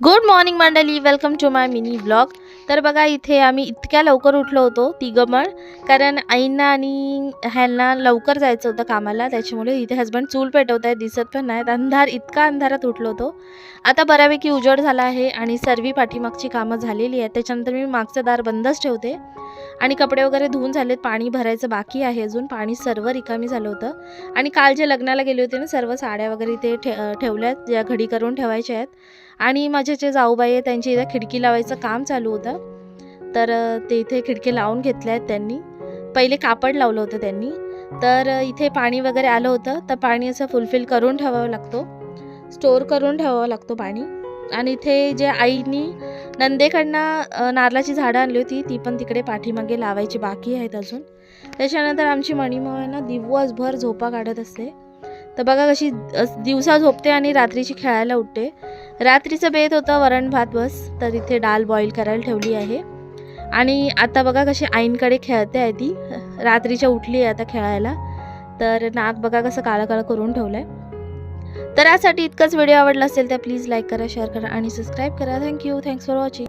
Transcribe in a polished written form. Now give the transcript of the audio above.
Good morning मंडळी, welcome to my mini vlog. तर बघा, इथे आम्ही इतक्या लवकर उठलो होतो तिघं, कारण आईंना आणि ह्यांना लवकर जायचं होतं कामाला. त्याच्यामुळे इथे हसबंड चूल पेटवत आहेत, दिसत पण नाहीत. इतका अंधारात उठलो होतो. आता बऱ्यापैकी उजेड झाला आहे आणि सर्व पाठीमागची कामं झालेली आहेत. त्याच्यानंतर मी मागचं दार बंदच ठेवते आणि कपडे वगैरे धुवून झालेत. पाणी भरायचं बाकी आहे अजून. पाणी सर्व रिकामी झालं होतं. आणि काल जे लग्नाला गेले होते ना, सर्व साड्या वगैरे इथे ठेवल्यात, ज्या घडी करून ठेवायच्या आहेत. आणि माझे जे जाऊबाई आहे त्यांची इथे खिडकी लावायचं काम चालू होतं. तर ते इथे खिडकी लावून घेतल्या आहेत त्यांनी. पहिले कापड लावलं होतं त्यांनी. तर इथे पाणी वगैरे आलं होतं, तर पाणी असं फुलफिल करून ठेवावं लागतो, स्टोअर करून ठेवावं लागतो पाणी. आणि इथे जे आईनी नंदेकडनं नारळाची झाडं आणली होती, ती पण तिकडे पाठीमागे लावायची बाकी आहेत अजून. त्याच्यानंतर आमची मणीमोळ ना दिवसभर झोपा काढत असते. तर बघा कशी दिवसा झोपते आणि रात्रीची खेळायला उठते. रात्रीचं बेत होतं वरण भात बस. तर इथे डाळ बॉईल करायला ठेवली आहे. आणि आता बघा कशी आईंकडे खेळते आहे ती. रात्रीच्या उठली आहे आता खेळायला. तर नाक बघा कसं काळं काळं करून ठेवलं आहे. तर यासाठी इतकंच. व्हिडिओ आवडला असेल तर प्लीज लाईक करा, शेअर करा आणि सबस्क्राईब करा. Thanks for watching.